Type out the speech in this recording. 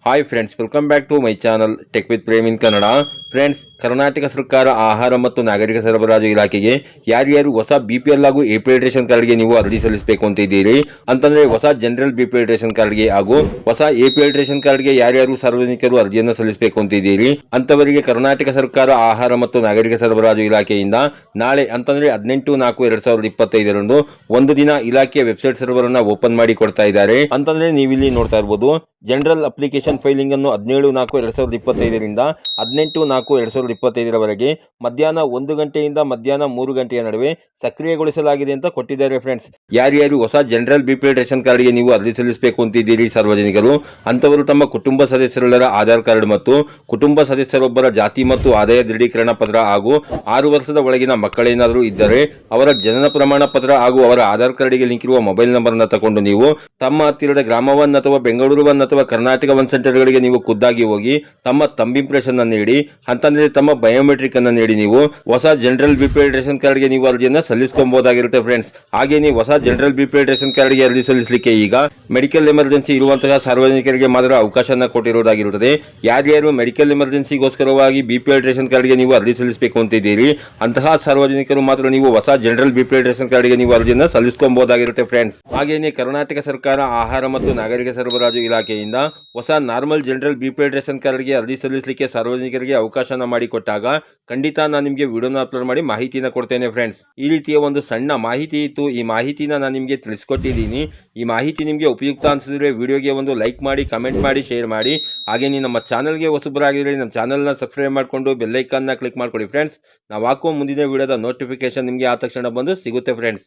Hi friends, welcome back to my channel tech with Prem in Kannada. Friends, Karnataka ಸರ್ಕಾರ ಆಹಾರ ಮತ್ತು ನಾಗರಿಕ ಸರಬರಾಜು ಇಲಾಖೆಗೆ ಯಾರ್ಯಾರು ಹೊಸ BPL ಹಾಗೂ APL ರೇಷನ್ ಕಾರ್ಡ್ಗೆ ನೀವು ಅರ್ಜಿ ಸಲ್ಲಿಸಬೇಕು ಅಂತ ಇದ್ದೀರಿ ಅಂತಂದ್ರೆ ಹೊಸ ಜನರಲ್ BPL ರೇಷನ್ ಕಾರ್ಡ್ಗೆ ಹಾಗೂ ಹೊಸ APL ರೇಷನ್ ಕಾರ್ಡ್ಗೆ ಯಾರ್ಯಾರು ಸಾರ್ವಜನಿಕರು ಅರ್ಜಿಯನ್ನು ಸಲ್ಲಿಸಬೇಕು ಅಂತ ಇದ್ದೀರಿ ಅಂತವರಿಗೆ ಕರ್ನಾಟಕ ಸರ್ಕಾರ ಆಹಾರ ಮತ್ತು ನಾಗರಿಕ ಸರಬರಾಜು ಇಲಾಖೆಯಿಂದ ನಾಳೆ ಅಂತಂದ್ರೆ 18/4/2025 ಒಂದು ದಿನ ಇಲಾಖೆಯ ವೆಬ್ಸೈಟ್ ಸರ್ವರ್ ಅನ್ನ ಓಪನ್ ಮಾಡಿ ಕೊಡ್ತಾ ಇದ್ದಾರೆ. ಅಂತಂದ್ರೆ ನೀವಿಲ್ಲಿ ನೋಡ್ತಾ ಇರಬಹುದು, ಜನರಲ್ ಅಪ್ಲಿಕೇಶನ್ ಫೈಲಿಂಗ್ ಅನ್ನು 17/4/2025 18/4/2025 ಮಧ್ಯಾಹ್ನ 1 ಗಂಟೆಯಿಂದ ಮಧ್ಯಾಹ್ನ 3 ಗಂಟೆಯ ನಡುವೆ ಸಕ್ರಿಯಗೊಳಿಸಲಾಗಿದೆ ಅಂತ ಕೊಟ್ಟಿದ್ದಾರೆ. ಫ್ರೆಂಡ್ಸ್, ಯಾರ್ಯಾರು ಹೊಸ ಜನರಲ್ BPL ರೇಷನ್ ಕಾರ್ಡ್ಗೆ ನೀವು ಅರ್ಜಿ ಸಲ್ಲಿಸಬೇಕು ಅಂತಿದ್ದೀರಿ ಸಾರ್ವಜನಿಕರು ಅಂತವರು ತಮ್ಮ ಕುಟುಂಬ ಸದಸ್ಯರೆಲ್ಲರ ಆಧಾರ್ ಕಾರ್ಡ್ ಮತ್ತು ಕುಟುಂಬ ಸದಸ್ಯರೊಬ್ಬರ ಜಾತಿ ಮತ್ತು ಆದಾಯ ದೃಢೀಕರಣ ಪತ್ರ ಹಾಗೂ 6 ವರ್ಷದ ಒಳಗಿನ ಮಕ್ಕಳೇನಾದರೂ ಇದ್ದರೆ ಅವರ ಜನನ ಪ್ರಮಾಣ ಪತ್ರ ಹಾಗೂ ಅವರ ಆಧಾರ್ ಕಾರ್ಡ್ಗೆ ಲಿಂಕ್ ಇರುವ ಮೊಬೈಲ್ ನಂಬರ್ ಅನ್ನು ತಗೊಂಡು ನೀವು ತಮ್ಮ ಹತ್ತಿರದ ಗ್ರಾಮವನ್ ಅಥವಾ ಬೆಂಗಳೂರು ಅಥವಾ ಕರ್ನಾಟಕ ಒನ್ ಸೆಂಟರ್ಗಳಿಗೆ ನೀವು ಖುದ್ದಾಗಿ ಹೋಗಿ ತಮ್ಮ ತಂಬ್ ಇಂಪ್ರೆಷನ್ ಅನ್ನು ನೀಡಿ ಅಂತಂದ್ರೆ ತಮ್ಮ ಬಯೋಮೆಟ್ರಿಕ್ ಅನ್ನು ನೀಡಿ ನೀವು ಹೊಸ ಜನರಲ್ BPL ರೇಷನ್ ಕಾರ್ಡ್ಗೆ ನೀವು ಅರ್ಜಿಯನ್ನು ಸಲ್ಲಿಸಬಹುದಾಗಿರುತ್ತೆ. ಫ್ರೆಂಡ್ಸ್, ಹಾಗೆ ನೀವು ಹೊಸ ಜನರಲ್ BPL ರೇಷನ್ ಕಾರ್ಡ್ಗೆ ಅರ್ಜಿ ಸಲ್ಲಿಸಲಿಕ್ಕೆ ಈಗ ಮೆಡಿಕಲ್ ಎಮರ್ಜೆನ್ಸಿ ಇರುವಂತಹ ಸಾರ್ವಜನಿಕರಿಗೆ ಮಾತ್ರ ಅವಕಾಶನ ಕೊಟ್ಟಿರುವುದಾಗಿರುತ್ತದೆ. ಯಾರ್ಯಾರು ಮೆಡಿಕಲ್ ಎಮರ್ಜೆನ್ಸಿಗೋಸ್ಕರವಾಗಿ BPL ರೇಷನ್ ಕಾರ್ಡ್ಗೆ ನೀವು ಅರ್ಜಿ ಸಲ್ಲಿಸಬೇಕು ಅಂತಿದ್ದೀರಿ ಅಂತಹ ಸಾರ್ವಜನಿಕರು ಮಾತ್ರ ನೀವು ಹೊಸ ಜನರಲ್ BPL ರೇಷನ್ ಕಾರ್ಡ್ಗೆ ನೀವು ಅರ್ಜಿಯನ್ನು ಸಲ್ಲಿಸಬಹುದಾಗಿರುತ್ತೆ. ಫ್ರೆಂಡ್ಸ್, ಹಾಗೆಯೇ ಕರ್ನಾಟಕ ಸರ್ಕಾರ ಆಹಾರ ಮತ್ತು ನಾಗರಿಕ ಸರಬರಾಜು ಇಲಾಖೆಯಿಂದ ಹೊಸ ನಾರ್ಮಲ್ ಜನರಲ್ BPL ರೇಷನ್ ಕಾರ್ಡ್ಗೆ ಅರ್ಜಿ ಸಲ್ಲಿಸಲಿಕ್ಕೆ ಸಾರ್ವಜನಿಕರಿಗೆ ಅವಕಾಶನ ಮಾಡಿಕೊಟ್ಟಾಗ ಖಂಡಿತ ನಾನು ನಿಮಗೆ ವಿಡಿಯೋನ ಅಪ್ಲೋಡ್ ಮಾಡಿ ಮಾಹಿತಿನ ಕೊಡ್ತೇನೆ. ಫ್ರೆಂಡ್ಸ್, ಈ ರೀತಿಯ ಒಂದು ಸಣ್ಣ ಮಾಹಿತಿ ಇತ್ತು, ಈ ಮಾಹಿತಿನ ನಾನು ನಿಮಗೆ ತಿಳಿಸ್ಕೊಟ್ಟಿದ್ದೀನಿ. ಈ ಮಾಹಿತಿ ನಿಮಗೆ ಉಪಯುಕ್ತ ಅನಿಸಿದ್ರೆ ವಿಡಿಯೋಗೆ ಒಂದು ಲೈಕ್ ಮಾಡಿ, ಕಮೆಂಟ್ ಮಾಡಿ, ಶೇರ್ ಮಾಡಿ. ಹಾಗೆಯೇ ನಮ್ಮ ಚಾನಲ್ಗೆ ಹೊಸಬರಾಗಿದ್ದರೆ ನಮ್ಮ ಚಾನಲ್ನ ಸಬ್ಸ್ಕ್ರೈಬ್ ಮಾಡಿಕೊಂಡು ಬೆಲ್ಲೈಕನ್ನ ಕ್ಲಿಕ್ ಮಾಡ್ಕೊಳ್ಳಿ. ಫ್ರೆಂಡ್ಸ್, ನಾವು ಹಾಕುವ ಮುಂದಿನ ವಿಡಿಯೋದ ನೋಟಿಫಿಕೇಶನ್ ನಿಮಗೆ ಆ ತಕ್ಷಣ ಬಂದು ಸಿಗುತ್ತೆ. ಫ್ರೆಂಡ್ಸ್.